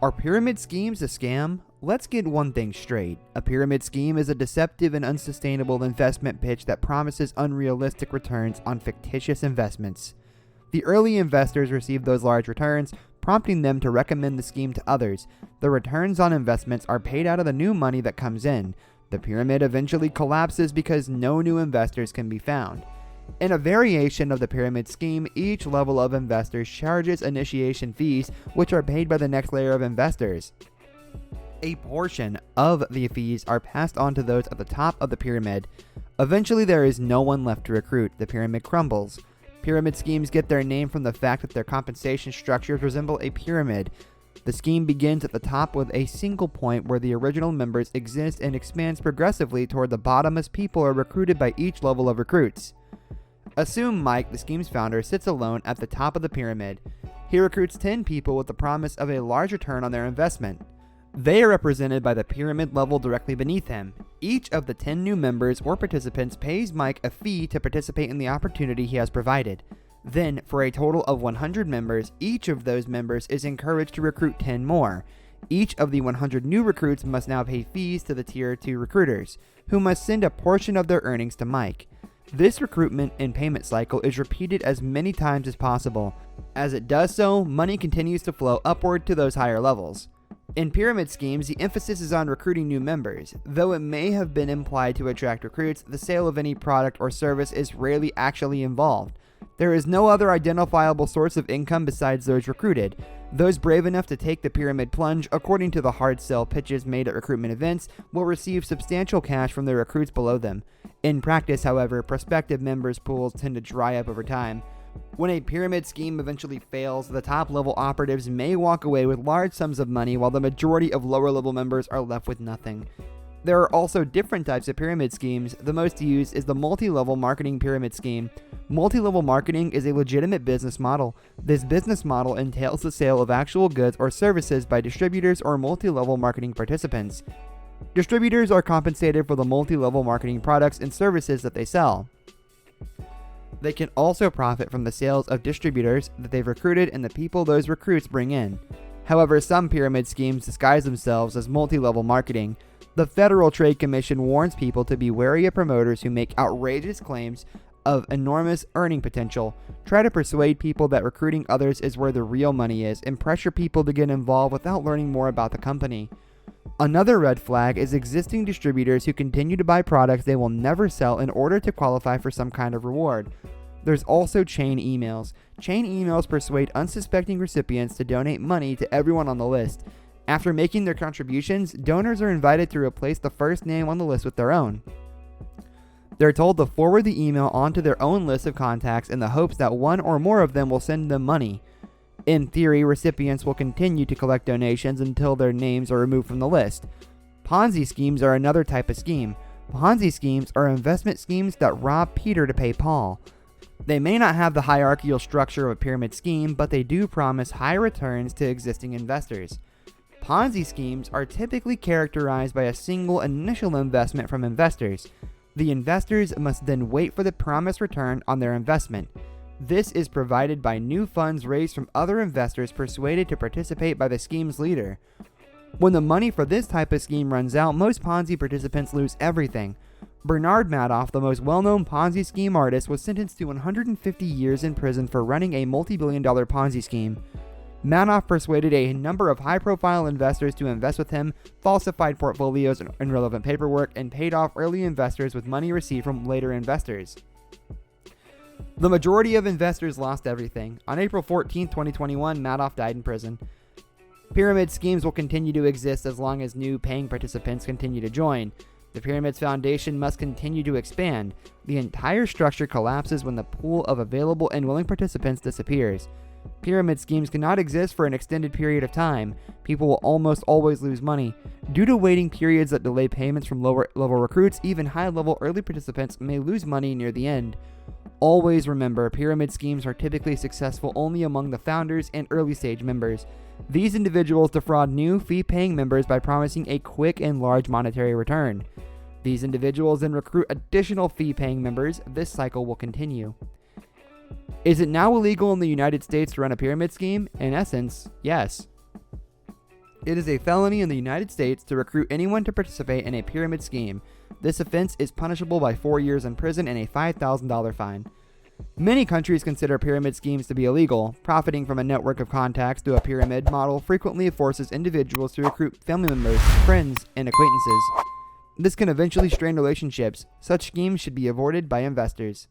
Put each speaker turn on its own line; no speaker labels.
Are pyramid schemes a scam? Let's get one thing straight. A pyramid scheme is a deceptive and unsustainable investment pitch that promises unrealistic returns on fictitious investments. The early investors receive those large returns, prompting them to recommend the scheme to others. The returns on investments are paid out of the new money that comes in. The pyramid eventually collapses because no new investors can be found. In a variation of the pyramid scheme, each level of investors charges initiation fees, which are paid by the next layer of investors. A portion of the fees are passed on to those at the top of the pyramid. Eventually, there is no one left to recruit. The pyramid crumbles. Pyramid schemes get their name from the fact that their compensation structures resemble a pyramid. The scheme begins at the top with a single point where the original members exist and expands progressively toward the bottom as people are recruited by each level of recruits. Assume Mike, the scheme's founder, sits alone at the top of the pyramid. He recruits 10 people with the promise of a large return on their investment. They are represented by the pyramid level directly beneath him. Each of the 10 new members or participants pays Mike a fee to participate in the opportunity he has provided. Then, for a total of 100 members, each of those members is encouraged to recruit 10 more. Each of the 100 new recruits must now pay fees to the Tier 2 recruiters, who must send a portion of their earnings to Mike. This recruitment and payment cycle is repeated as many times as possible. As it does so, money continues to flow upward to those higher levels. In pyramid schemes, the emphasis is on recruiting new members. Though it may have been implied to attract recruits, the sale of any product or service is rarely actually involved. There is no other identifiable source of income besides those recruited. Those brave enough to take the pyramid plunge, according to the hard sell pitches made at recruitment events, will receive substantial cash from the recruits below them. In practice, however, prospective members' pools tend to dry up over time. When a pyramid scheme eventually fails, the top-level operatives may walk away with large sums of money while the majority of lower-level members are left with nothing. There are also different types of pyramid schemes. The most used is the multi-level marketing pyramid scheme. Multi-level marketing is a legitimate business model. This business model entails the sale of actual goods or services by distributors or multi-level marketing participants. Distributors are compensated for the multi-level marketing products and services that they sell. They can also profit from the sales of distributors that they've recruited and the people those recruits bring in. However, some pyramid schemes disguise themselves as multi-level marketing. The Federal Trade Commission warns people to be wary of promoters who make outrageous claims of enormous earning potential, try to persuade people that recruiting others is where the real money is, and pressure people to get involved without learning more about the company. Another red flag is existing distributors who continue to buy products they will never sell in order to qualify for some kind of reward. There's also chain emails. Chain emails persuade unsuspecting recipients to donate money to everyone on the list. After making their contributions, donors are invited to replace the first name on the list with their own. They're told to forward the email onto their own list of contacts in the hopes that one or more of them will send them money. In theory, recipients will continue to collect donations until their names are removed from the list. Ponzi schemes are another type of scheme. Ponzi schemes are investment schemes that rob Peter to pay Paul. They may not have the hierarchical structure of a pyramid scheme, but they do promise high returns to existing investors. Ponzi schemes are typically characterized by a single initial investment from investors. The investors must then wait for the promised return on their investment. This is provided by new funds raised from other investors persuaded to participate by the scheme's leader. When the money for this type of scheme runs out, most Ponzi participants lose everything. Bernard Madoff, the most well-known Ponzi scheme artist, was sentenced to 150 years in prison for running a multi-billion-dollar Ponzi scheme. Madoff persuaded a number of high-profile investors to invest with him, falsified portfolios and irrelevant paperwork, and paid off early investors with money received from later investors. The majority of investors lost everything. On April 14, 2021, Madoff died in prison. Pyramid schemes will continue to exist as long as new paying participants continue to join. The pyramid's foundation must continue to expand. The entire structure collapses when the pool of available and willing participants disappears. Pyramid schemes cannot exist for an extended period of time. People will almost always lose money. Due to waiting periods that delay payments from lower-level recruits, even high-level early participants may lose money near the end. Always remember, pyramid schemes are typically successful only among the founders and early-stage members. These individuals defraud new fee-paying members by promising a quick and large monetary return. These individuals then recruit additional fee-paying members. This cycle will continue. Is it now illegal in the United States to run a pyramid scheme? In essence, yes. It is a felony in the United States to recruit anyone to participate in a pyramid scheme. This offense is punishable by 4 years in prison and a $5,000 fine. Many countries consider pyramid schemes to be illegal. Profiting from a network of contacts through a pyramid model frequently forces individuals to recruit family members, friends, and acquaintances. This can eventually strain relationships. Such schemes should be avoided by investors.